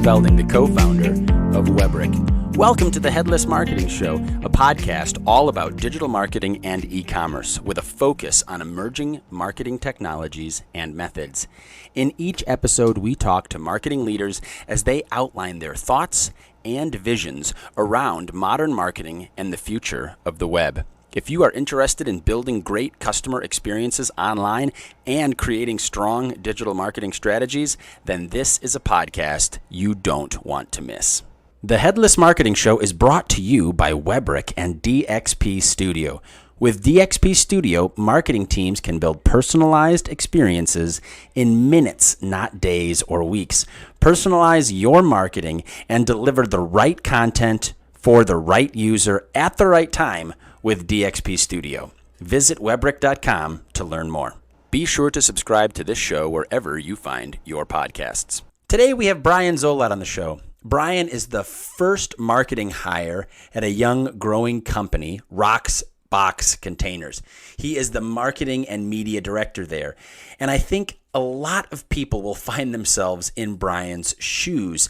Spelding, the co-founder of Webrick. Welcome to the Headless Marketing Show, a podcast all about digital marketing and e-commerce with a focus on emerging marketing technologies and methods. In each episode, we talk to marketing leaders as they outline their thoughts and visions around modern marketing and the future of the web. If you are interested in building great customer experiences online and creating strong digital marketing strategies, then this is a podcast you don't want to miss. The Headless Marketing Show is brought to you by Webrick and DXP Studio. With DXP Studio, marketing teams can build personalized experiences in minutes, not days or weeks. Personalize your marketing and deliver the right content for the right user at the right time with DXP Studio. Visit Webrick.com to learn more. Be sure to subscribe to this show wherever you find your podcasts. Today we have Brian Zolot on the show. Brian is the first marketing hire at a young growing company, Rox Box Containers. He is the marketing and media director there. And I think a lot of people will find themselves in Brian's shoes.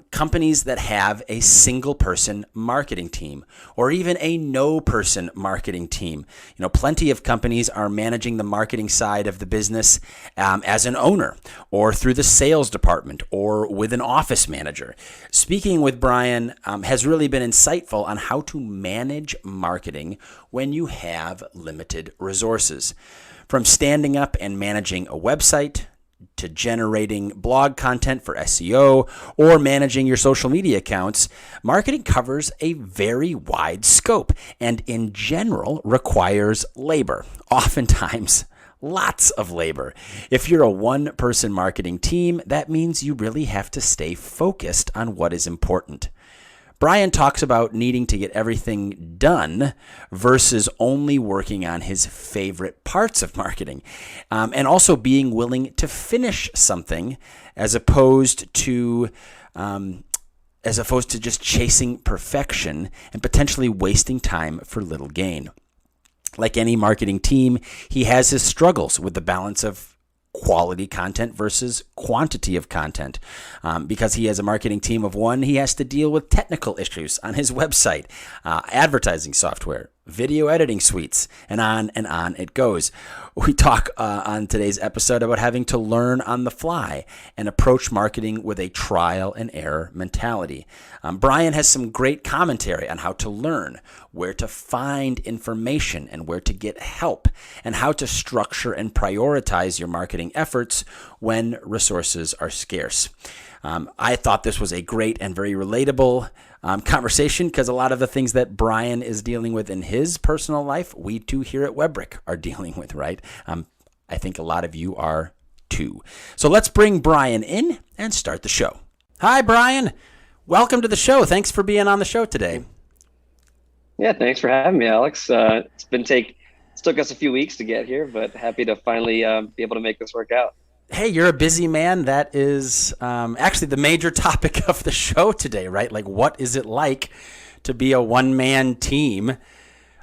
Companies that have a single person marketing team or even a no person marketing team. You know, plenty of companies are managing the marketing side of the business as an owner or through the sales department or with an office manager. Speaking with Brian has really been insightful on how to manage marketing when you have limited resources. From standing up and managing a website to generating blog content for SEO or managing your social media accounts, marketing covers a very wide scope and in general requires labor, oftentimes lots of labor. If you're a one-person marketing team, that means you really have to stay focused on what is important. Brian talks about needing to get everything done versus only working on his favorite parts of marketing, and also being willing to finish something as opposed to just chasing perfection and potentially wasting time for little gain. Like any marketing team, he has his struggles with the balance of quality content versus quantity of content. Because he has a marketing team of one, he has to deal with technical issues on his website, advertising software, video editing suites, and on it goes. We talk on today's episode about having to learn on the fly and approach marketing with a trial and error mentality. Brian has some great commentary on how to learn, where to find information and where to get help, and how to structure and prioritize your marketing efforts when resources are scarce. I thought this was a great and very relatable conversation because a lot of the things that Brian is dealing with in his personal life, we too here at Webrick are dealing with, right? I think a lot of you are too. So let's bring Brian in and start the show. Hi, Brian. Welcome to the show. Thanks for being on the show today. Yeah, thanks for having me, Alex. It's took us a few weeks to get here, but happy to finally be able to make this work out. Hey, you're a busy man. That is actually the major topic of the show today, right? Like, what is it like to be a one-man team?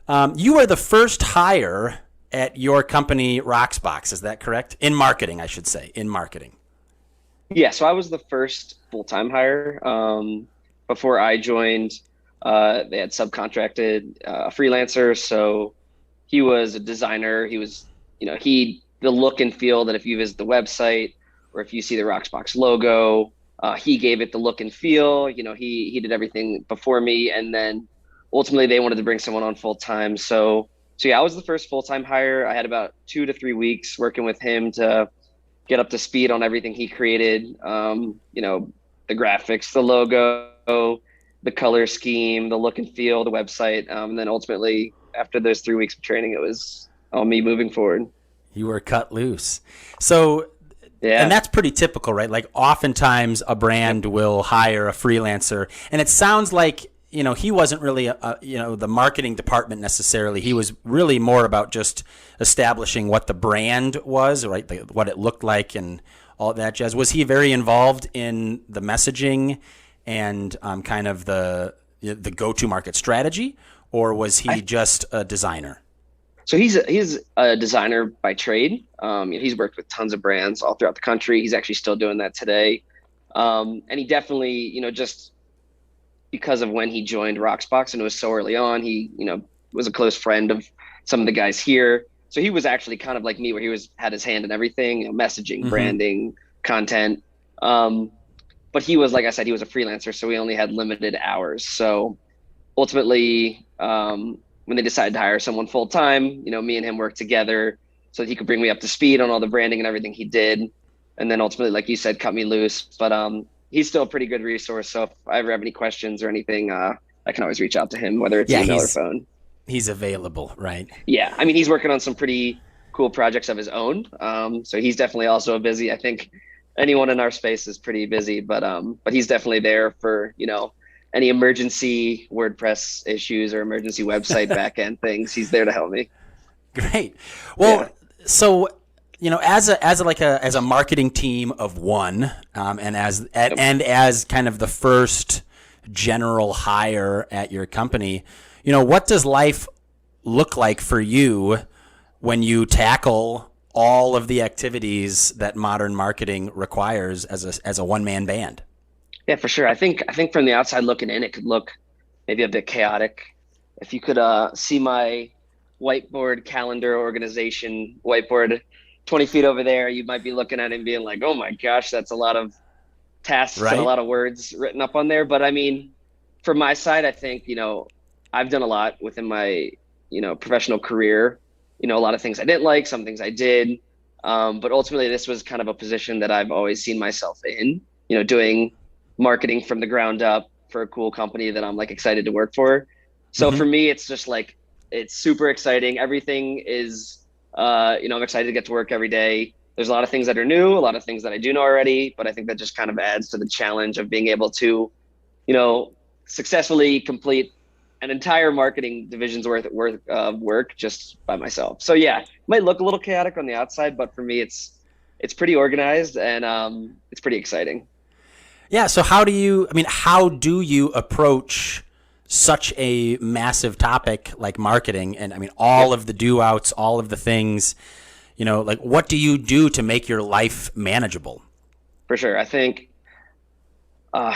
You are the first hire at your company, Roxbox. Is that correct? In marketing, I should say. In marketing. Yeah, so I was the first full-time hire. Before I joined, they had subcontracted a freelancer. So he was a designer. He was, the look and feel that if you visit the website or if you see the Roxbox logo, he gave it the look and feel. He did everything before me, and then ultimately they wanted to bring someone on full time. So yeah, I was the first full time hire. I had about 2 to 3 weeks working with him to get up to speed on everything he created. The graphics, the logo, the color scheme, the look and feel, the website, and then ultimately after those 3 weeks of training, it was on me moving forward. You were cut loose. So, yeah. And that's pretty typical, right? Like oftentimes a brand will hire a freelancer, and it sounds like, he wasn't really, the marketing department necessarily. He was really more about just establishing what the brand was, right? What it looked like and all that jazz. Was he very involved in the messaging and kind of the go-to market strategy, or was he just a designer? So he's a designer by trade. He's worked with tons of brands all throughout the country. He's actually still doing that today. And he definitely, just because of when he joined Roxbox and it was so early on, he, was a close friend of some of the guys here. So he was actually kind of like me, where had his hand in everything, messaging, branding, content. But he was, like I said, he was a freelancer, so we only had limited hours. So ultimately, when they decided to hire someone full time, me and him worked together so that he could bring me up to speed on all the branding and everything he did. And then ultimately, like you said, cut me loose. But he's still a pretty good resource. So if I ever have any questions or anything, I can always reach out to him, whether it's email or phone. He's available, right? Yeah. I mean, he's working on some pretty cool projects of his own. So he's definitely also busy. I think anyone in our space is pretty busy, but he's definitely there for, any emergency WordPress issues or emergency website backend things. He's there to help me. Great. Well, so, as a marketing team of one, and as kind of the first general hire at your company, what does life look like for you when you tackle all of the activities that modern marketing requires as a one-man band? Yeah, for sure. I think from the outside looking in, it could look maybe a bit chaotic. If you could see my whiteboard calendar organization whiteboard 20 feet over there, you might be looking at it and being like, oh my gosh, that's a lot of tasks and a lot of words written up on there. But I mean, from my side, I think, I've done a lot within my, professional career, a lot of things I didn't like, some things I did. But ultimately, this was kind of a position that I've always seen myself in, doing marketing from the ground up for a cool company that I'm like excited to work for. So for me, it's just like, it's super exciting. Everything is, I'm excited to get to work every day. There's a lot of things that are new, a lot of things that I do know already, but I think that just kind of adds to the challenge of being able to, successfully complete an entire marketing division's worth of work just by myself. So yeah, it might look a little chaotic on the outside, but for me, it's pretty organized and it's pretty exciting. Yeah. So how do you approach such a massive topic like marketing? And I mean, all of the do outs, all of the things, like what do you do to make your life manageable? For sure. I think,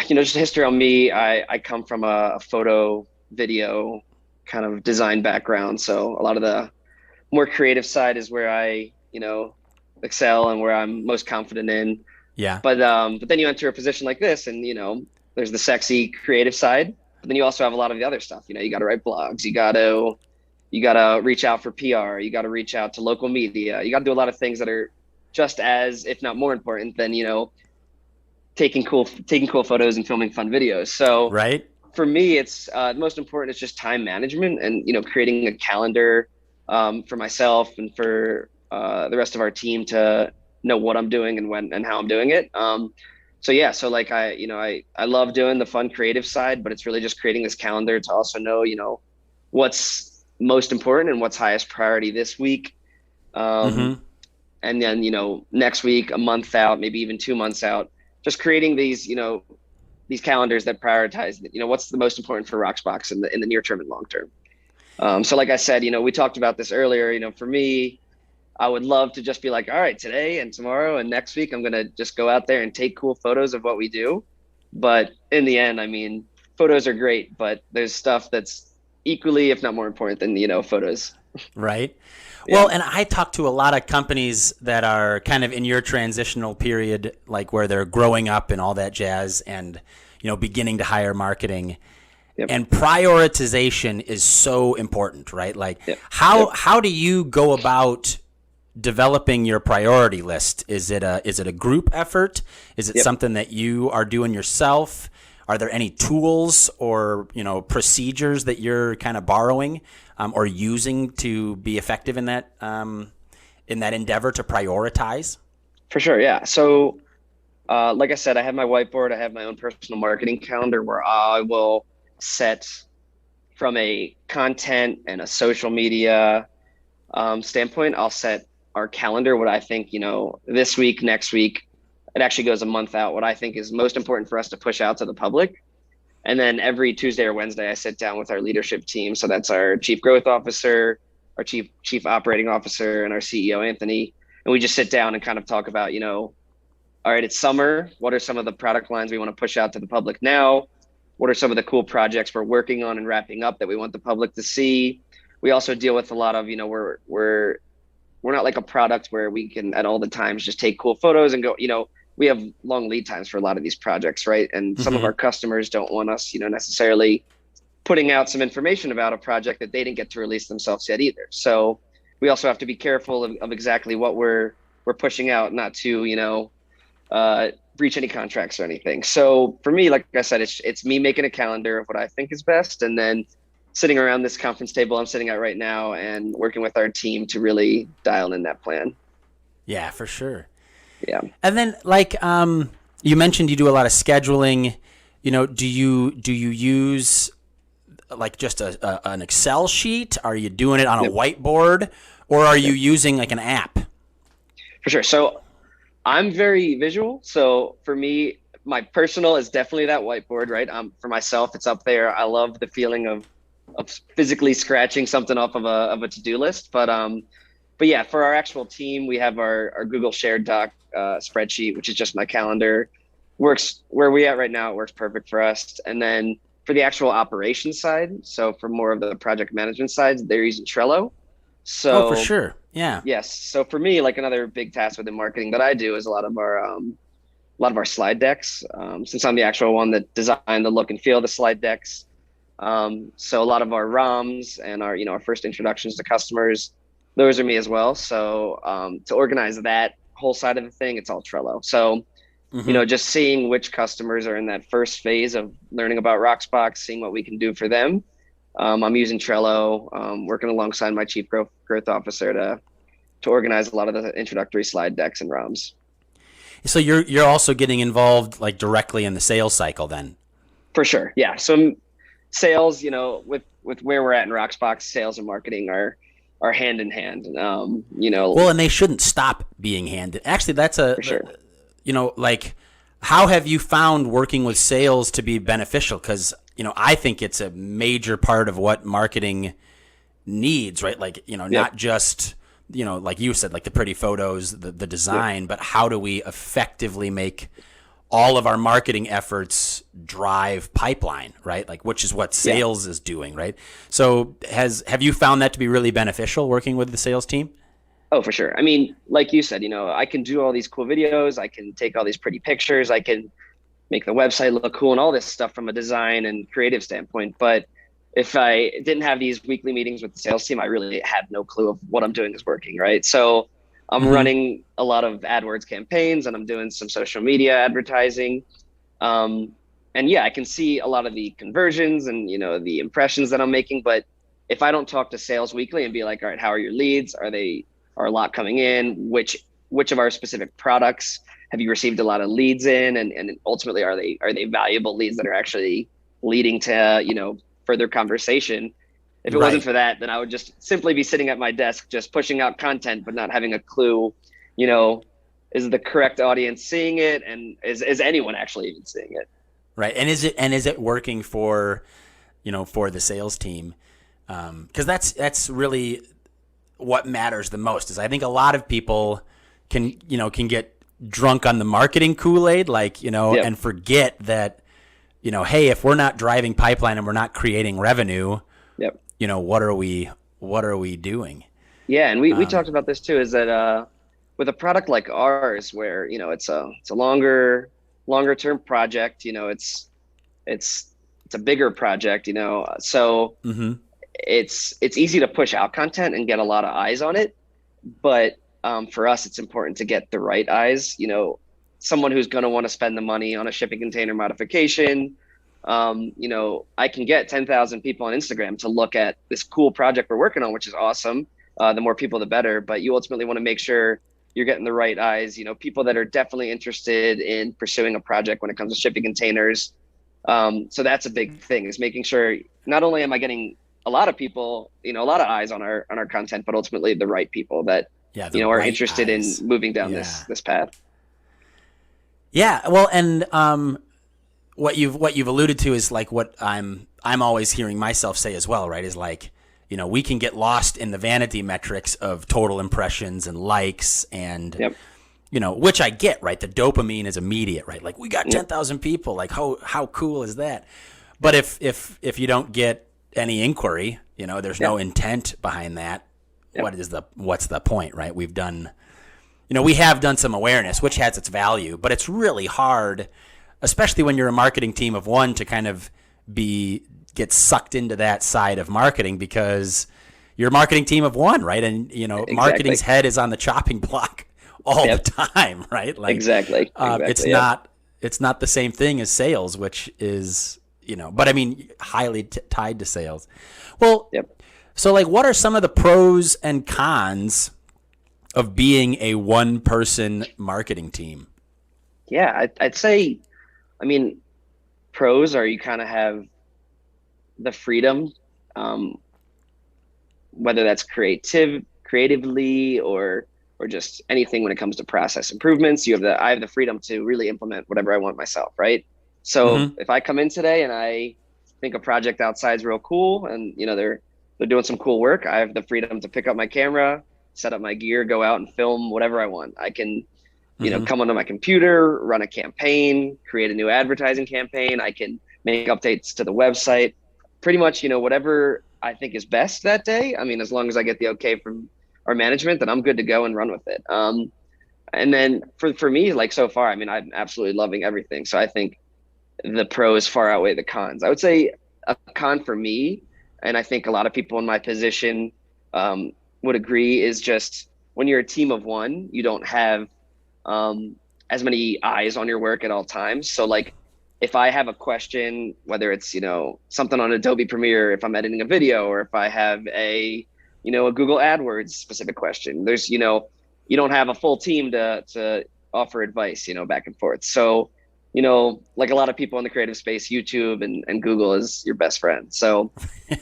just history on me, I come from a photo, video kind of design background. So a lot of the more creative side is where I, excel and where I'm most confident in. Yeah. But then you enter a position like this and, there's the sexy creative side, but then you also have a lot of the other stuff. You got to write blogs, you got to reach out for PR, you got to reach out to local media. You got to do a lot of things that are just as, if not more important than, taking cool photos and filming fun videos. So right. For me, it's the most important is just time management and, creating a calendar for myself and for the rest of our team to know what I'm doing and when and how I'm doing it. So like I love doing the fun creative side, but it's really just creating this calendar to also know, what's most important and what's highest priority this week. And then, next week, a month out, maybe even 2 months out, just creating these, these calendars that prioritize, what's the most important for Roxbox in the near term and long term. So like I said, we talked about this earlier, for me, I would love to just be like, all right, today and tomorrow and next week, I'm going to just go out there and take cool photos of what we do. But in the end, I mean, photos are great, but there's stuff that's equally, if not more important than, photos. Right. Yeah. Well, and I talk to a lot of companies that are kind of in your transitional period, like where they're growing up and all that jazz and, beginning to hire marketing. Yep. And prioritization is so important, right? Like how do you go about developing your priority list? Is it a group effort? Is it something that you are doing yourself? Are there any tools or, procedures that you're kind of borrowing or using to be effective in that endeavor to prioritize? For sure. Yeah. So, like I said, I have my whiteboard. I have my own personal marketing calendar where I will set from a content and a social media standpoint. I'll set our calendar, what I think, this week, next week, it actually goes a month out, what I think is most important for us to push out to the public. And then every Tuesday or Wednesday, I sit down with our leadership team. So that's our chief growth officer, our chief operating officer, and our CEO, Anthony. And we just sit down and kind of talk about, all right, it's summer. What are some of the product lines we want to push out to the public now? What are some of the cool projects we're working on and wrapping up that we want the public to see? We also deal with a lot of, we're not like a product where we can at all the times just take cool photos and go, we have long lead times for a lot of these projects, right? And some of our customers don't want us, necessarily putting out some information about a project that they didn't get to release themselves yet either. So we also have to be careful of exactly what we're pushing out, not to, breach any contracts or anything. So for me, like I said, it's me making a calendar of what I think is best, and then sitting around this conference table I'm sitting at right now and working with our team to really dial in that plan. Yeah, for sure. Yeah. And then you mentioned you do a lot of scheduling. Do you use like just an Excel sheet? Are you doing it on a whiteboard, or are you using like an app? For sure. So I'm very visual. So for me, my personal is definitely that whiteboard, right? For myself, it's up there. I love the feeling of physically scratching something off of a to-do list. But yeah, for our actual team, we have our Google shared doc spreadsheet, which is just my calendar. Works where we at right now. It works perfect for us. And then for the actual operations side, so for more of the project management side, they're using Trello. So for sure. Yeah. Yes. So for me, like another big task within marketing that I do is a lot of our slide decks. Since I'm the actual one that designed the look and feel of the slide decks. So a lot of our ROMs and our first introductions to customers, those are me as well. So to organize that whole side of the thing, it's all Trello. So, just seeing which customers are in that first phase of learning about Roxbox, seeing what we can do for them. I'm using Trello, working alongside my chief growth officer to organize a lot of the introductory slide decks and ROMs. So you're also getting involved like directly in the sales cycle then? For sure. Yeah. So sales, with where we're at in Roxbox, sales and marketing are hand in hand. Well, and they shouldn't stop being hand. Actually, that's for sure. Like how have you found working with sales to be beneficial? Because, I think it's a major part of what marketing needs, right? Like, not just, like you said, like the pretty photos, the design, but how do we effectively make all of our marketing efforts drive pipeline, right? Like, which is what sales is doing, right? So have you found that to be really beneficial working with the sales team? Oh, for sure. I mean, like you said, I can do all these cool videos. I can take all these pretty pictures. I can make the website look cool and all this stuff from a design and creative standpoint. But if I didn't have these weekly meetings with the sales team, I really had no clue of what I'm doing is working, right? So I'm running a lot of AdWords campaigns and I'm doing some social media advertising. And yeah, I can see a lot of the conversions and, the impressions that I'm making. But if I don't talk to sales weekly and be like, all right, how are your leads? Are a lot coming in? Which of our specific products have you received a lot of leads in? And ultimately, are they valuable leads that are actually leading to, further conversation? If it wasn't for that, then I would just simply be sitting at my desk, just pushing out content, but not having a clue, is the correct audience seeing it? And is anyone actually even seeing it? Right. And is it working for the sales team? Cause that's really what matters the most. Is I think a lot of people can get drunk on the marketing Kool-Aid, and forget that, hey, if we're not driving pipeline and we're not creating revenue, what are we doing? Yeah. And we talked about this too, is that, with a product like ours, where, it's a longer term project, it's a bigger project, so it's easy to push out content and get a lot of eyes on it. But for us, it's important to get the right eyes, someone who's going to want to spend the money on a shipping container modification. I can get 10,000 people on Instagram to look at this cool project we're working on, which is awesome. The more people, the better. But you ultimately want to make sure you're getting the right eyes, people that are definitely interested in pursuing a project when it comes to shipping containers. So that's a big thing, is making sure not only am I getting a lot of people, a lot of eyes on our content, but ultimately the right people that, are interested in moving down this path. Yeah. Well, and, what you've alluded to is like what I'm always hearing myself say as well, right? Is like, we can get lost in the vanity metrics of total impressions and likes and, which I get, right? The dopamine is immediate, right? Like we got 10,000 people. Like how cool is that? But if you don't get any inquiry, there's no intent behind that. What's the point, right? We have done some awareness, which has its value, but it's really hard, especially when you're a marketing team of one, to kind of get sucked into that side of marketing, because you're a marketing team of one, right? And Exactly. Marketing's head is on the chopping block all the time, right? Like Exactly. it's not the same thing as sales, which is but I mean highly tied to sales. Well, so like, what are some of the pros and cons of being a one-person marketing team? Yeah, I'd say, I mean, pros are you kind of have the freedom, whether that's creatively or just anything when it comes to process improvements. I have the freedom to really implement whatever I want myself, right? So if I come in today and I think a project outside is real cool, and they're doing some cool work, I have the freedom to pick up my camera, set up my gear, go out and film whatever I want. I can, come onto my computer, run a campaign, create a new advertising campaign. I can make updates to the website, pretty much, whatever I think is best that day. I mean, as long as I get the okay from our management, then I'm good to go and run with it. And then for me, like so far, I mean, I'm absolutely loving everything. So I think the pros far outweigh the cons. I would say a con for me, and I think a lot of people in my position would agree, is just when you're a team of one, you don't have as many eyes on your work at all times. So like, if I have a question, whether it's, something on Adobe Premiere, if I'm editing a video, or if I have a Google AdWords specific question, there's, you don't have a full team to offer advice, back and forth. So, like a lot of people in the creative space, YouTube and Google is your best friend. So,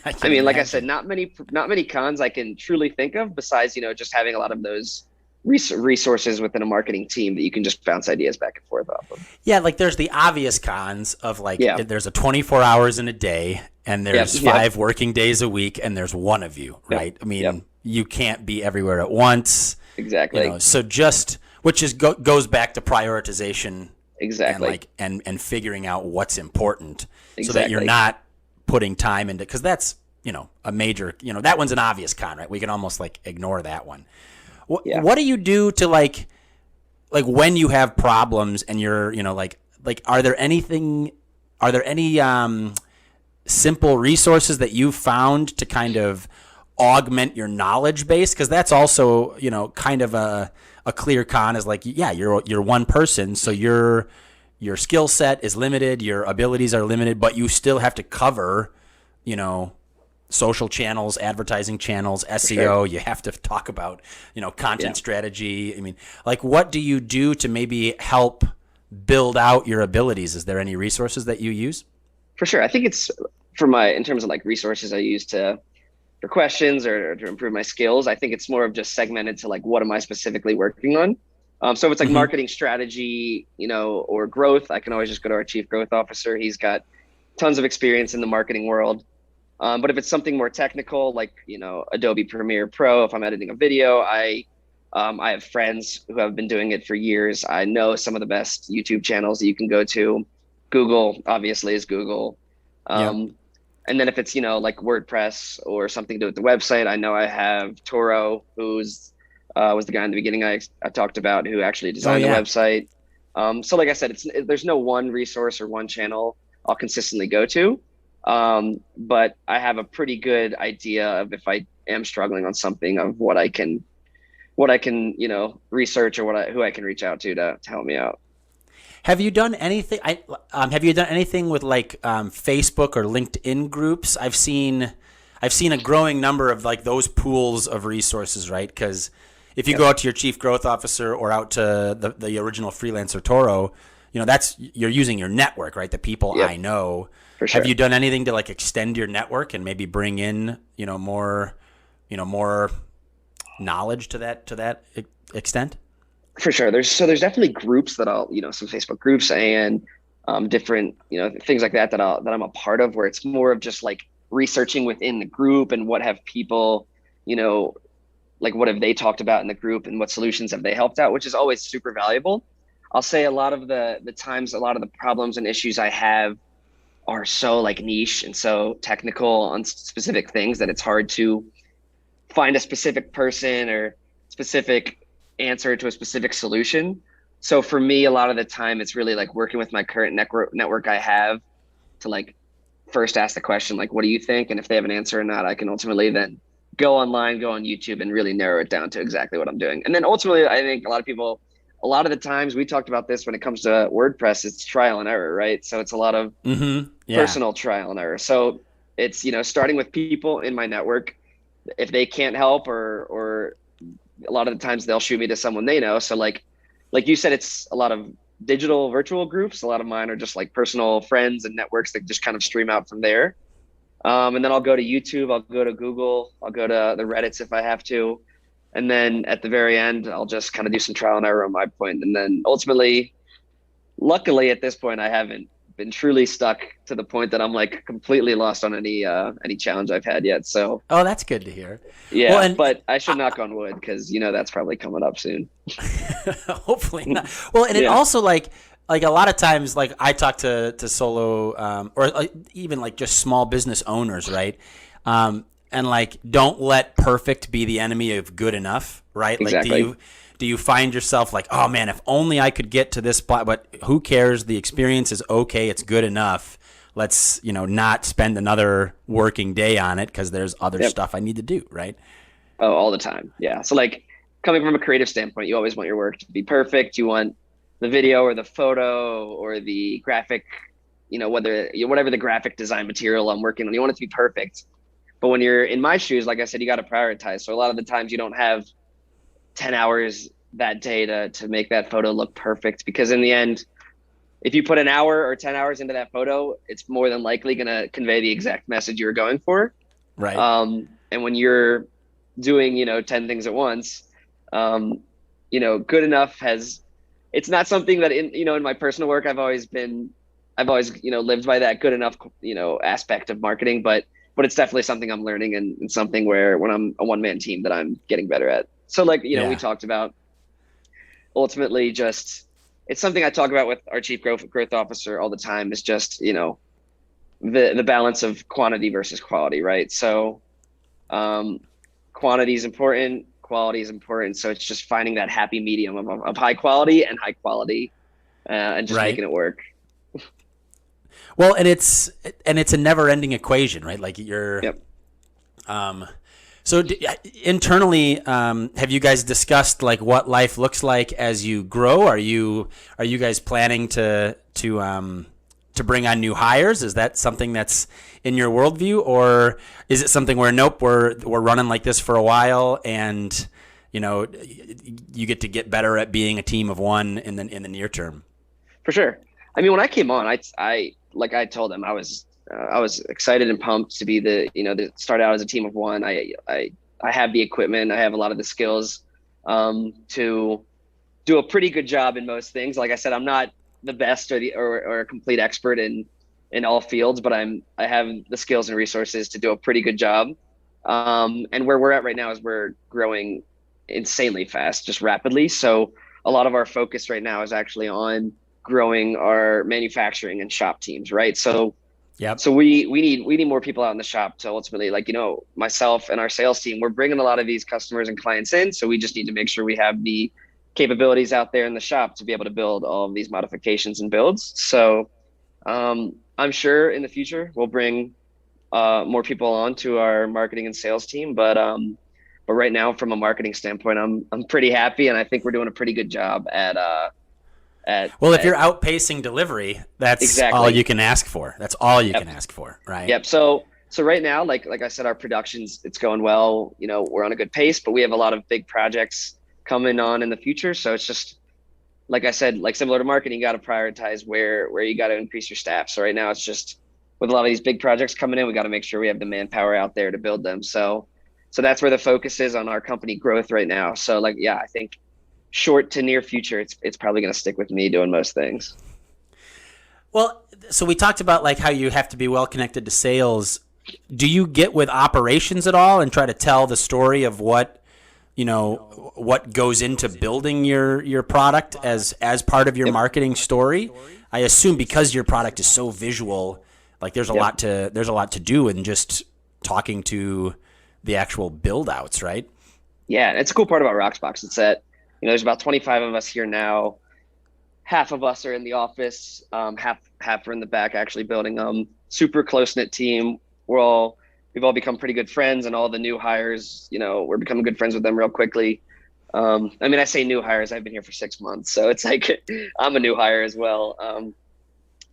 I mean, like I said, not many cons I can truly think of besides, just having a lot of those resources within a marketing team that you can just bounce ideas back and forth off of. Yeah, like there's the obvious cons of like, there's a 24 hours in a day, and there's 5 working days a week, and there's one of you, right? I mean, you can't be everywhere at once. Exactly. So which goes back to prioritization. Exactly. And figuring out what's important, so that you're not putting time into, because that's, a major, that one's an obvious con, right? We can almost like ignore that one. What do you do to like when you have problems and you're, like are there any simple resources that you've found to kind of augment your knowledge base? Because that's also, kind of a clear con, is like, you're one person, so your skill set is limited, your abilities are limited, but you still have to cover, social channels, advertising channels, SEO. Sure. You have to talk about, content strategy. I mean, like, what do you do to maybe help build out your abilities? Is there any resources that you use? For sure. I think it's in terms of like resources I use for questions or to improve my skills, I think it's more of just segmented to like, what am I specifically working on? So if it's like marketing strategy, or growth, I can always just go to our chief growth officer. He's got tons of experience in the marketing world. But if it's something more technical, like, Adobe Premiere Pro, if I'm editing a video, I have friends who have been doing it for years. I know some of the best YouTube channels that you can go to. Google, obviously, is Google. And then if it's, like WordPress or something to do with the website, I know I have Toro, who's was the guy in the beginning I talked about, who actually designed the website. So like I said, there's no one resource or one channel I'll consistently go to. But I have a pretty good idea of if I am struggling on something, of what I can, research, or who I can reach out to help me out. Have you done anything? With like Facebook or LinkedIn groups? I've seen a growing number of like those pools of resources, right? Because if you go out to your chief growth officer or out to the original freelancer Toro, you're using your network, right? The people I know. For sure. Have you done anything to like extend your network and maybe bring in, more knowledge to that extent? For sure. There's definitely groups that some Facebook groups and different, things like that I'm a part of, where it's more of just like researching within the group and what have people, like what have they talked about in the group and what solutions have they helped out, which is always super valuable. I'll say a lot of the times, a lot of the problems and issues I have are so like niche and so technical on specific things that it's hard to find a specific person or specific answer to a specific solution. So for me, a lot of the time it's really like working with my current network I have to like first ask the question, like, what do you think? And if they have an answer or not, I can ultimately then go online, go on YouTube and really narrow it down to exactly what I'm doing. And then ultimately, I think a lot of the times we talked about this when it comes to WordPress, it's trial and error, right? So it's a lot of personal trial and error. So it's, starting with people in my network, if they can't help or a lot of the times they'll shoot me to someone they know. So like you said, it's a lot of digital virtual groups. A lot of mine are just like personal friends and networks that just kind of stream out from there. And then I'll go to YouTube, I'll go to Google, I'll go to the Reddits if I have to. And then at the very end, I'll just kind of do some trial and error on my point. And then ultimately, luckily at this point, I haven't been truly stuck to the point that I'm like completely lost on any challenge I've had yet. So, oh, that's good to hear. Yeah, well, but I should knock on wood because that's probably coming up soon. Hopefully not. Well, and it also like a lot of times, like I talk to solo or even like just small business owners, right? And like, don't let perfect be the enemy of good enough, right? Exactly. Like, do you find yourself like, oh man, if only I could get to this spot, but who cares? The experience is okay. It's good enough. Let's, not spend another working day on it because there's other stuff I need to do, right? Oh, all the time. Yeah. So like coming from a creative standpoint, you always want your work to be perfect. You want the video or the photo or the graphic, whatever the graphic design material I'm working on, you want it to be perfect. But when you're in my shoes, like I said, you got to prioritize. So a lot of the times you don't have 10 hours that day to make that photo look perfect, because in the end, if you put an hour or 10 hours into that photo, it's more than likely going to convey the exact message you're going for. Right. And when you're doing, 10 things at once, good enough it's not something that in my personal work, I've always, lived by that good enough, aspect of marketing, but it's definitely something I'm learning and something where when I'm a one-man team that I'm getting better at. So like, we talked about ultimately just, it's something I talk about with our chief growth officer all the time, is just, the balance of quantity versus quality, right? So quantity is important, quality is important. So it's just finding that happy medium of high quality and high quality and just making it work. Well, and it's a never-ending equation, right? Like you're, so internally, have you guys discussed like what life looks like as you grow? Are you guys planning to bring on new hires? Is that something that's in your worldview, or is it something where nope, we're running like this for a while, and you get better at being a team of one in the near term? For sure. I mean, when I came on, I like I told them I was excited and pumped to be to start out as a team of one. I have the equipment, I have a lot of the skills to do a pretty good job in most things. Like I said, I'm not the best or a complete expert in all fields, but I have the skills and resources to do a pretty good job. And where we're at right now is we're growing insanely fast, just rapidly. So a lot of our focus right now is actually on growing our manufacturing and shop teams, right? So so we need more people out in the shop to ultimately, like, myself and our sales team, we're bringing a lot of these customers and clients in. So we just need to make sure we have the capabilities out there in the shop to be able to build all of these modifications and builds. So I'm sure in the future we'll bring more people on to our marketing and sales team. But right now, from a marketing standpoint, I'm pretty happy, and I think we're doing a pretty good job at if you're outpacing delivery, that's exactly all you can ask for. That's all you can ask for, right? Yep. So right now, like I said, our production's, it's going well. We're on a good pace, but we have a lot of big projects coming on in the future. So it's just, like I said, like similar to marketing, you got to prioritize where you got to increase your staff. So right now it's just with a lot of these big projects coming in, we got to make sure we have the manpower out there to build them. So that's where the focus is on our company growth right now. So I think short to near future, it's probably going to stick with me doing most things. Well, so we talked about like how you have to be well connected to sales. Do you get with operations at all and try to tell the story of what what goes into building your product as part of your marketing story? I assume because your product is so visual, like there's a lot to do in just talking to the actual build outs, right? Yeah, it's a cool part about Roxbox. It's that, there's about 25 of us here now. Half of us are in the office, half are in the back actually building them. Super close-knit team. We've all become pretty good friends, and all the new hires, we're becoming good friends with them real quickly. I say new hires, I've been here for 6 months, so it's like I'm a new hire as well.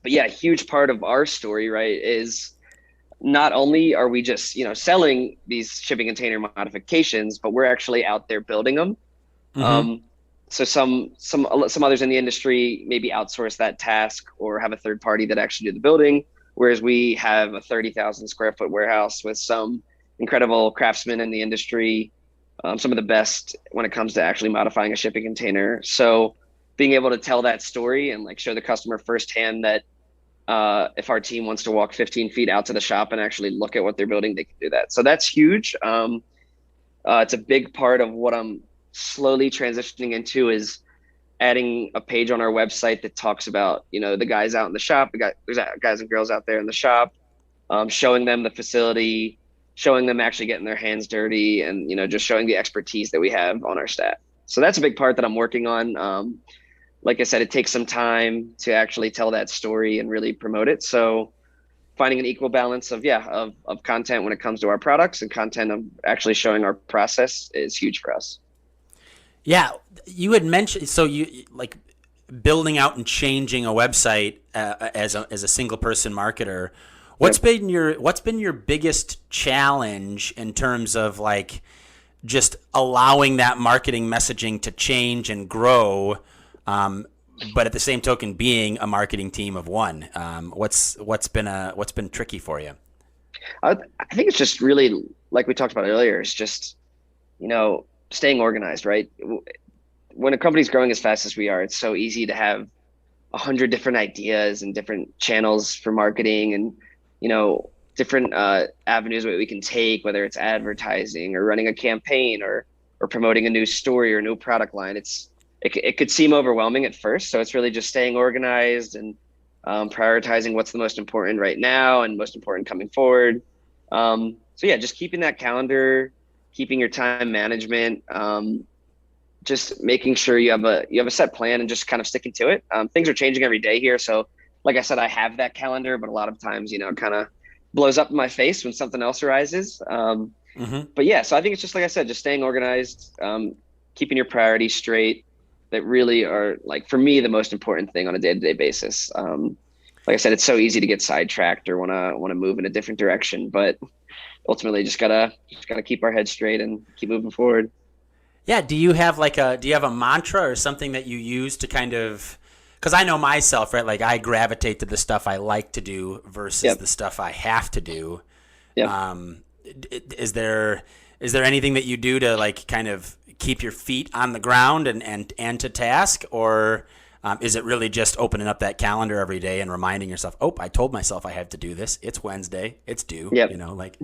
But yeah, a huge part of our story, right, is not only are we just, selling these shipping container modifications, but we're actually out there building them. Mm-hmm. So some others in the industry maybe outsource that task or have a third party that actually do the building, whereas we have a 30,000 square foot warehouse with some incredible craftsmen in the industry, some of the best when it comes to actually modifying a shipping container. So being able to tell that story and like show the customer firsthand that if our team wants to walk 15 feet out to the shop and actually look at what they're building, they can do that. So that's huge. It's a big part of what I'm slowly transitioning into, is adding a page on our website that talks about, the guys out in the shop. There's guys and girls out there in the shop, showing them the facility, showing them actually getting their hands dirty, and, just showing the expertise that we have on our staff. So that's a big part that I'm working on. Like I said, it takes some time to actually tell that story and really promote it. So finding an equal balance of content when it comes to our products and content of actually showing our process is huge for us. Yeah, you had mentioned, so you like building out and changing a website as a single person marketer. What's been your biggest challenge in terms of like just allowing that marketing messaging to change and grow, but at the same token being a marketing team of one? What's been tricky for you? I think it's just really, like we talked about earlier, it's just staying organized, right? When a company's growing as fast as we are, it's so easy to have 100 different ideas and different channels for marketing and, different avenues that we can take, whether it's advertising or running a campaign or promoting a new story or a new product line. It could seem overwhelming at first. So it's really just staying organized and prioritizing what's the most important right now and most important coming forward. Just keeping that calendar, keeping your time management, just making sure you have a set plan and just kind of sticking to it. Things are changing every day here. So like I said, I have that calendar, but a lot of times, kind of blows up in my face when something else arises. But yeah, so I think it's just, like I said, just staying organized, keeping your priorities straight that really are, like, for me, the most important thing on a day-to-day basis. Like I said, it's so easy to get sidetracked or want to move in a different direction, but ultimately just gotta keep our heads straight and keep moving forward. Yeah. Do you have a mantra or something that you use to kind of, because I know myself, right? Like I gravitate to the stuff I like to do versus the stuff I have to do. Is there anything that you do to like kind of keep your feet on the ground and to task, or is it really just opening up that calendar every day and reminding yourself, oh, I told myself I have to do this. It's Wednesday. It's due. Like.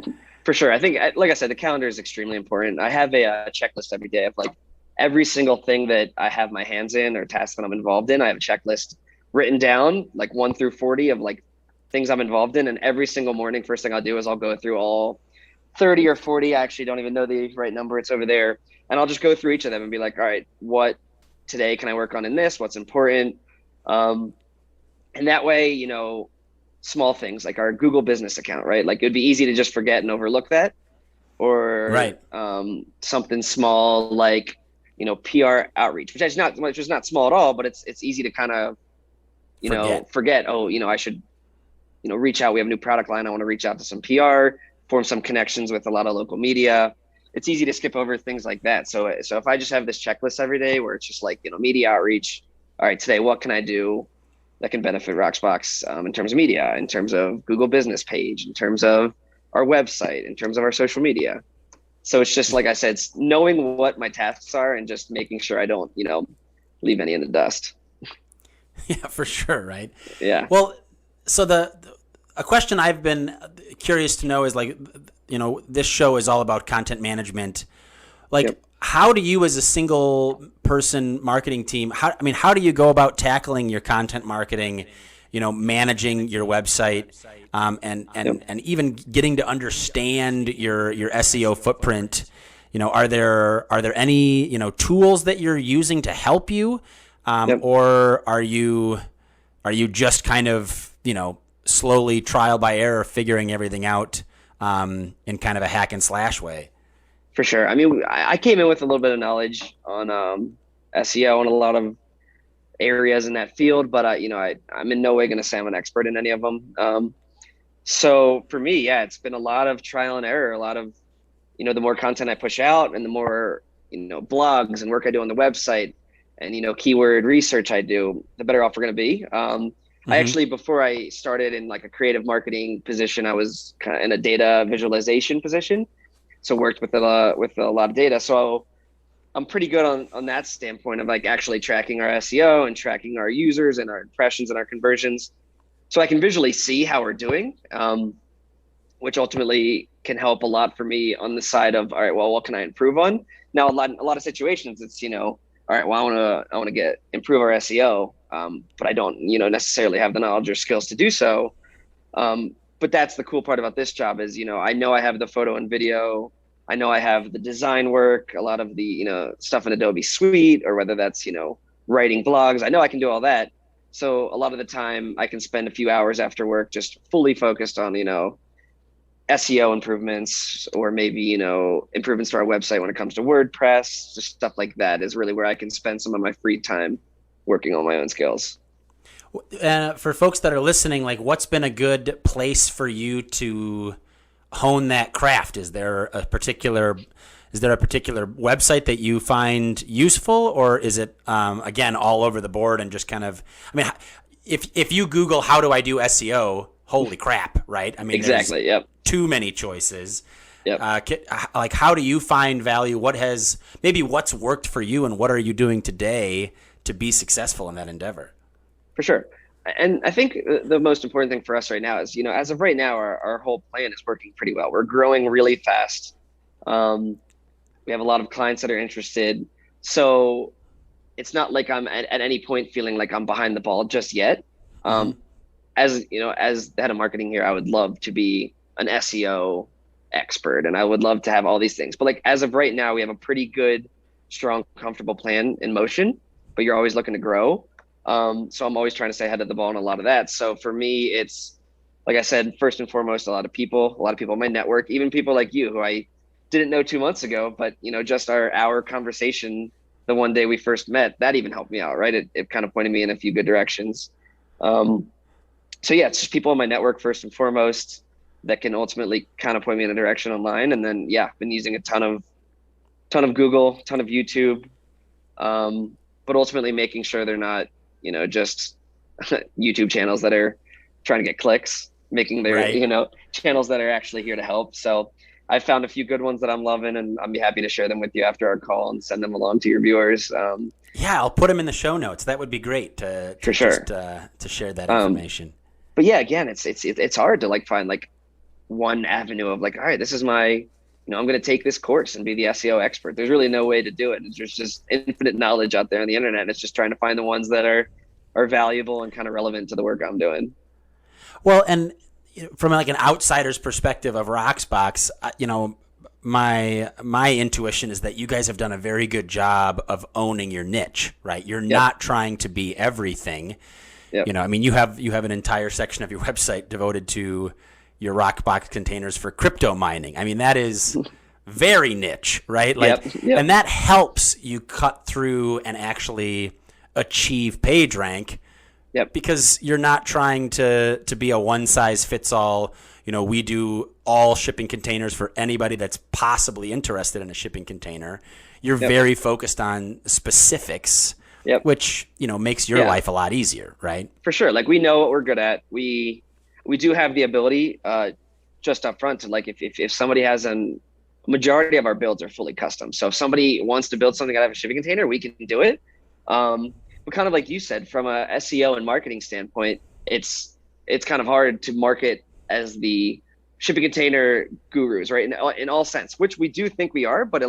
For sure. I think, like I said, the calendar is extremely important. I have a checklist every day of like every single thing that I have my hands in or task that I'm involved in. I have a checklist written down, like 1 through 40 of like things I'm involved in. And every single morning, first thing I'll do is I'll go through all 30 or 40. I actually don't even know the right number. It's over there. And I'll just go through each of them and be like, all right, what today can I work on in this? What's important? And that way, small things like our Google business account, right? Like it'd be easy to just forget and overlook that, or something small like, PR outreach, which is not small at all, but it's easy to kind of, forget. Oh, I should, reach out. We have a new product line. I want to reach out to some PR, form some connections with a lot of local media. It's easy to skip over things like that. So if I just have this checklist every day where it's just like, media outreach, all right, today, what can I do that can benefit Roxbox in terms of media, in terms of Google business page, in terms of our website, in terms of our social media. So it's just, like I said, it's knowing what my tasks are and just making sure I don't, leave any in the dust. Yeah, for sure. Right. Yeah. Well, so a question I've been curious to know is like, this show is all about content management. Like, Yep. how do you as a single person marketing team, how do you go about tackling your content marketing, managing your website, and even getting to understand your SEO footprint? Are there any, tools that you're using to help you? Yep. Or are you just kind of, slowly trial by error figuring everything out in kind of a hack and slash way? For sure. I mean, I came in with a little bit of knowledge on SEO and a lot of areas in that field, but I'm in no way going to say I'm an expert in any of them. So for me, yeah, it's been a lot of trial and error, a lot of, the more content I push out and the more, blogs and work I do on the website and, keyword research I do, the better off we're going to be. I actually, before I started in like a creative marketing position, I was kind of in a data visualization position. So worked with a lot of data. So I'm pretty good on that standpoint of like actually tracking our SEO and tracking our users and our impressions and our conversions. So I can visually see how we're doing, which ultimately can help a lot for me on the side of, all right, well, what can I improve on? Now, a lot of situations, it's, all right, well, I want to improve our SEO, but I don't, necessarily have the knowledge or skills to do so. But that's the cool part about this job is, I know I have the photo and video. I know I have the design work, a lot of the, stuff in Adobe Suite, or whether that's, writing blogs. I know I can do all that. So a lot of the time I can spend a few hours after work just fully focused on, SEO improvements, or maybe, improvements to our website when it comes to WordPress, just stuff like that is really where I can spend some of my free time working on my own skills. For folks that are listening, like, what's been a good place for you to hone that craft? Is there a particular website that you find useful, or is it again all over the board and just kind of? I mean, if you Google how do I do SEO, holy crap, right? I mean, exactly. Yep. Too many choices. Yep. Like, how do you find value? What's worked for you, and what are you doing today to be successful in that endeavor? For sure. And I think the most important thing for us right now is, as of right now, our whole plan is working pretty well. We're growing really fast. We have a lot of clients that are interested. So it's not like I'm at any point feeling like I'm behind the ball just yet. As the head of marketing here, I would love to be an SEO expert, and I would love to have all these things. But like, as of right now, we have a pretty good, strong, comfortable plan in motion, but you're always looking to grow. So I'm always trying to stay ahead of the ball on a lot of that. So for me, it's, like I said, first and foremost, a lot of people in my network, even people like you who I didn't know 2 months ago, but just our conversation, the one day we first met, that even helped me out, right? It kind of pointed me in a few good directions. So yeah, it's just people in my network first and foremost that can ultimately kind of point me in a direction online. And then, yeah, I've been using a ton of Google, ton of YouTube, but ultimately making sure they're not, just YouTube channels that are trying to get clicks, making their, right. Channels that are actually here to help. So I found a few good ones that I'm loving, and I'll be happy to share them with you after our call and send them along to your viewers. Yeah, I'll put them in the show notes. That would be great to for sure. Just, to share that information. But yeah, again, it's hard to like find like one avenue of like, all right, this is my, I'm going to take this course and be the SEO expert. There's really no way to do it. There's just infinite knowledge out there on the internet. It's just trying to find the ones that are valuable and kind of relevant to the work I'm doing. Well, and from like an outsider's perspective of Roxbox, my intuition is that you guys have done a very good job of owning your niche, right? You're not trying to be everything. Yep. I mean, you have an entire section of your website devoted to your Rox Box Containers for crypto mining. I mean, that is very niche, right? Like, yep. And that helps you cut through and actually achieve page rank. Yep. Because you're not trying to be a one size fits all. We do all shipping containers for anybody that's possibly interested in a shipping container. You're very focused on specifics, which, makes your life a lot easier, right? For sure. Like, we know what we're good at. We do have the ability just up front to, like, if somebody has majority of our builds are fully custom. So if somebody wants to build something out of a shipping container, we can do it. But kind of like you said, from a SEO and marketing standpoint, it's kind of hard to market as the shipping container gurus, right? In all sense, which we do think we are, but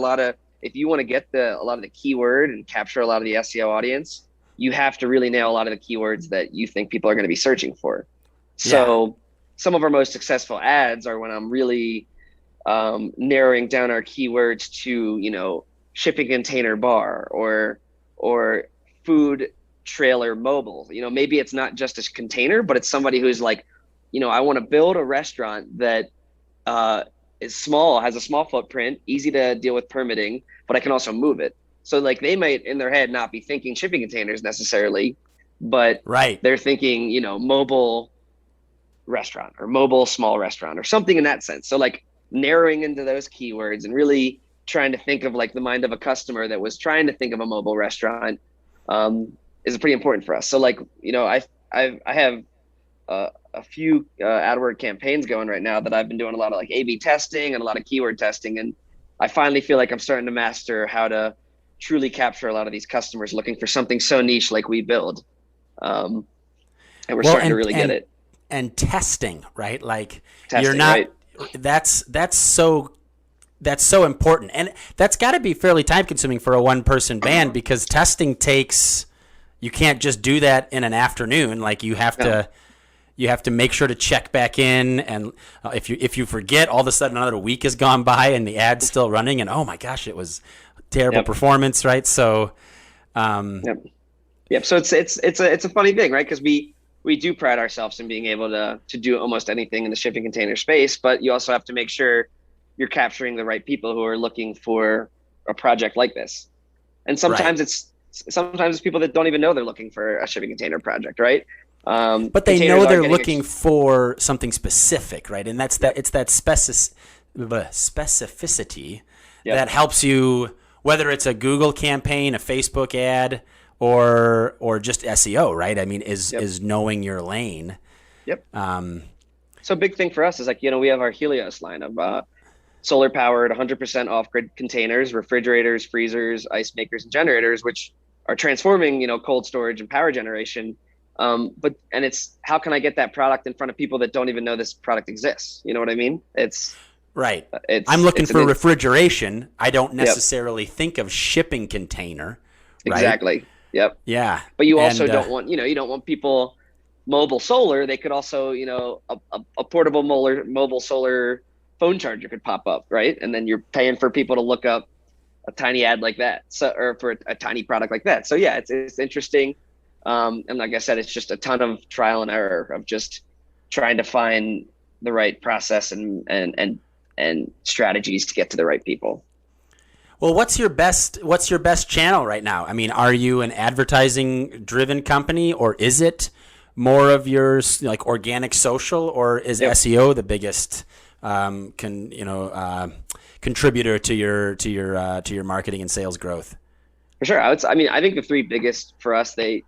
if you want to get a lot of the keyword and capture a lot of the SEO audience, you have to really nail a lot of the keywords that you think people are going to be searching for. So some of our most successful ads are when I'm really narrowing down our keywords to, shipping container bar or food trailer mobile. Maybe it's not just a container, but it's somebody who's like, I want to build a restaurant that is small, has a small footprint, easy to deal with permitting, but I can also move it. So like they might in their head not be thinking shipping containers necessarily, but they're thinking, mobile restaurant or mobile small restaurant or something in that sense. So like narrowing into those keywords and really trying to think of like the mind of a customer that was trying to think of a mobile restaurant is pretty important for us. So like, I have a few AdWord campaigns going right now that I've been doing a lot of like A/B testing and a lot of keyword testing. And I finally feel like I'm starting to master how to truly capture a lot of these customers looking for something so niche like we build. And we're starting to really get it. And testing, right? Like testing, you're not, right? That's so important. And that's got to be fairly time consuming for a one person band because testing you can't just do that in an afternoon. Like you have to make sure to check back in. And if you forget, all of a sudden another week has gone by and the ad's still running and oh my gosh, it was terrible performance. Right. So, Yep. So it's a funny thing, right? Because we do pride ourselves in being able to do almost anything in the shipping container space, but you also have to make sure you're capturing the right people who are looking for a project like this. And sometimes it's people that don't even know they're looking for a shipping container project, right? But they know they're looking for something specific, right? And it's that specificity that helps you, whether it's a Google campaign, a Facebook ad, or just SEO, right? I mean, is knowing your lane. Yep. So a big thing for us is like, we have our Helios line of solar powered, 100% off grid containers, refrigerators, freezers, ice makers, and generators, which are transforming, cold storage and power generation. And it's how can I get that product in front of people that don't even know this product exists? You know what I mean? Right. I'm looking for refrigeration. I don't necessarily think of shipping container. Right? Exactly. Yep. Yeah. But you also don't want, you don't want people mobile solar. They could also, a portable mobile solar phone charger could pop up, right? And then you're paying for people to look up a tiny ad like that, or for a tiny product like that. So yeah, it's interesting. And like I said, it's just a ton of trial and error of just trying to find the right process and strategies to get to the right people. Well, what's your best channel right now? I mean, are you an advertising driven company, or is it more of your like organic social, or is SEO the biggest contributor to your marketing and sales growth? For sure. I think the three biggest for us, I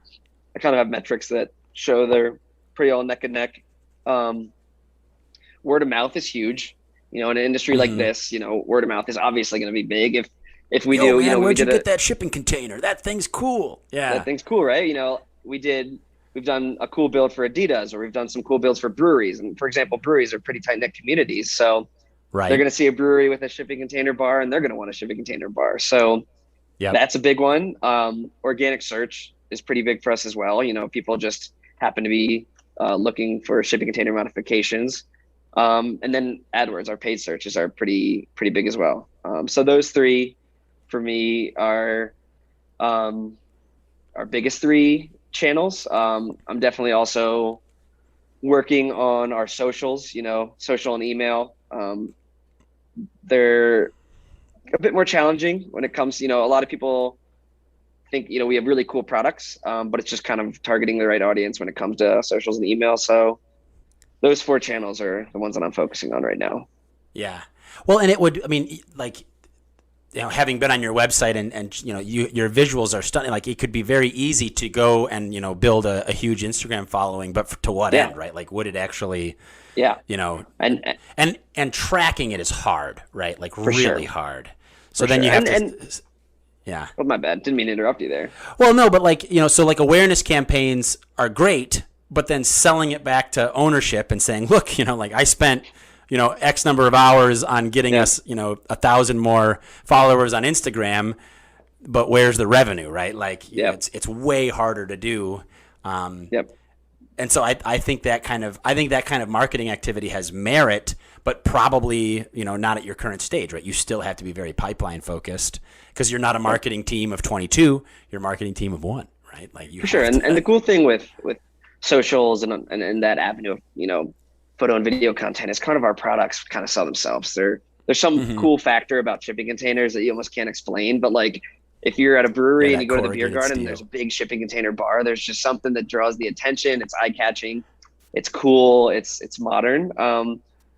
kind of have metrics that show they're pretty all neck and neck. Word of mouth is huge. In an industry like this, word of mouth is obviously going to be big. If we do, man, where'd you get that shipping container? That thing's cool. Yeah. That thing's cool, right? We've done a cool build for Adidas, or we've done some cool builds for breweries. And for example, breweries are pretty tight knit communities. So they're going to see a brewery with a shipping container bar and they're going to want a shipping container bar. So that's a big one. Organic search is pretty big for us as well. People just happen to be looking for shipping container modifications. And then AdWords, our paid searches are pretty big as well. So those three for me are our biggest three channels. I'm definitely also working on our socials, social and email. They're a bit more challenging when it comes, a lot of people think, we have really cool products, but it's just kind of targeting the right audience when it comes to socials and email. So those four channels are the ones that I'm focusing on right now. Yeah. Well, and having been on your website and your visuals are stunning. Like it could be very easy to go and, build a huge Instagram following, but to what end, right? Like would it actually, and tracking it is hard, right? Like really hard. So then you have to. Yeah. Oh, my bad. Didn't mean to interrupt you there. Well, no, but so awareness campaigns are great, but then selling it back to ownership and saying, look, I spent X number of hours on getting us, 1,000 more followers on Instagram, but where's the revenue, right? Like, it's way harder to do. And so I think that kind of marketing activity has merit, but probably, not at your current stage, right? You still have to be very pipeline focused because you're not a marketing team of 22, you're a marketing team of 1, right? Like you for sure. And the cool thing with socials and that avenue of, photo and video content is kind of our products kind of sell themselves. There's some cool factor about shipping containers that you almost can't explain, but like if you're at a brewery and you go to the beer garden and there's a big shipping container bar, there's just something that draws the attention. It's eye catching. It's cool. It's modern.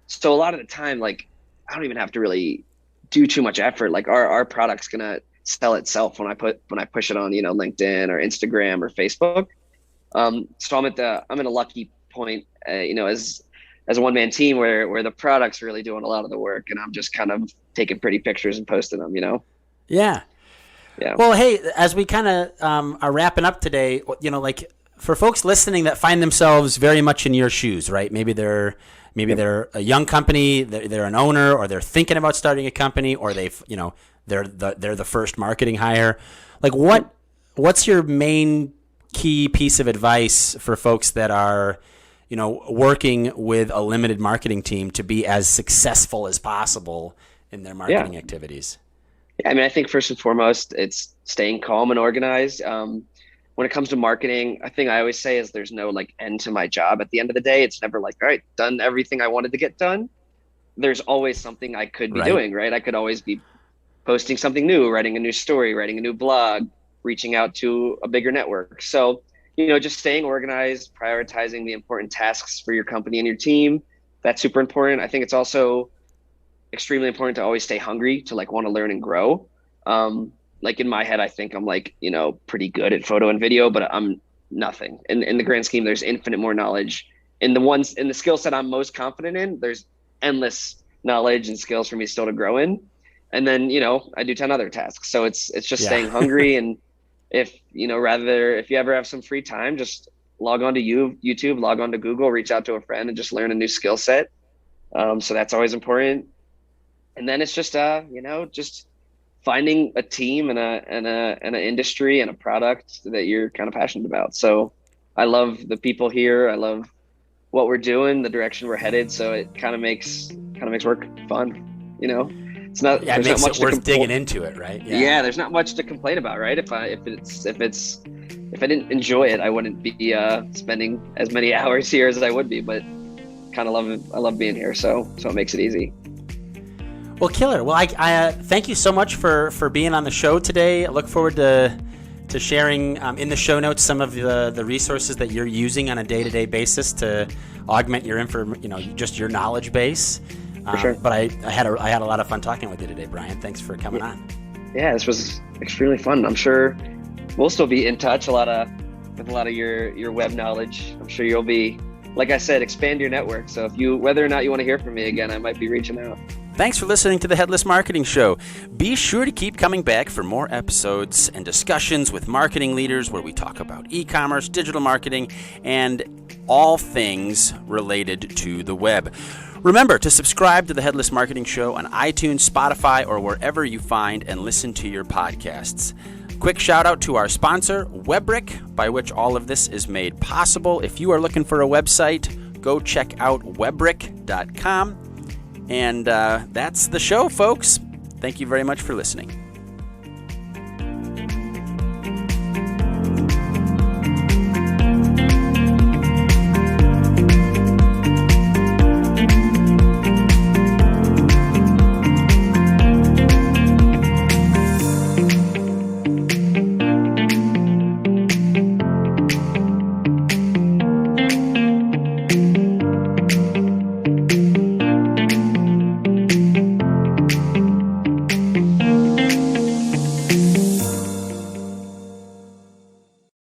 So a lot of the time, like I don't even have to really do too much effort. Like our product's going to sell itself when I push it on, LinkedIn or Instagram or Facebook. So I'm at a lucky point, as a one-man team where the product's really doing a lot of the work and I'm just kind of taking pretty pictures and posting them, Yeah. Yeah. Well, hey, as we kind of are wrapping up today, like for folks listening that find themselves very much in your shoes, right? Maybe they're a young company, they're an owner, or they're thinking about starting a company, or they're the first marketing hire. Like what's your main key piece of advice for folks that are, working with a limited marketing team to be as successful as possible in their marketing activities? I mean, I think first and foremost, it's staying calm and organized. When it comes to marketing, I think I always say is there's no like end to my job. At the end of the day, it's never like, all right, done everything I wanted to get done. There's always something I could be doing, right? I could always be posting something new, writing a new story, writing a new blog, reaching out to a bigger network. So, just staying organized, prioritizing the important tasks for your company and your team. That's super important. I think it's also extremely important to always stay hungry, to like want to learn and grow. Like in my head, I think I'm like, pretty good at photo and video, but I'm nothing. In the grand scheme, there's infinite more knowledge. In the skill set I'm most confident in, there's endless knowledge and skills for me still to grow in. And then, I do 10 other tasks. So it's just staying hungry. And if you ever have some free time, just log on to YouTube, log on to Google, reach out to a friend and just learn a new skill set. So that's always important. And then it's just, just finding a team and an industry and a product that you're kind of passionate about. So I love the people here. I love what we're doing, the direction we're headed. So it kind of makes work fun. It's not, it makes it worth digging into it, right? Yeah. There's not much to complain about, right? If I didn't enjoy it, I wouldn't be spending as many hours here as I would be, but kind of love it. I love being here. So it makes it easy. Well, killer. Well, I thank you so much for being on the show today. I look forward to sharing in the show notes some of the resources that you're using on a day-to-day basis to augment your just your knowledge base. For sure. But I had a lot of fun talking with you today, Brian. Thanks for coming on. Yeah, this was extremely fun. I'm sure we'll still be in touch with a lot of your web knowledge. I'm sure you'll be, like I said, expand your network. So whether or not you want to hear from me again, I might be reaching out. Thanks for listening to the Headless Marketing Show. Be sure to keep coming back for more episodes and discussions with marketing leaders where we talk about e-commerce, digital marketing, and all things related to the web. Remember to subscribe to the Headless Marketing Show on iTunes, Spotify, or wherever you find and listen to your podcasts. Quick shout out to our sponsor, Webrick, by which all of this is made possible. If you are looking for a website, go check out webrick.com. And that's the show, folks. Thank you very much for listening.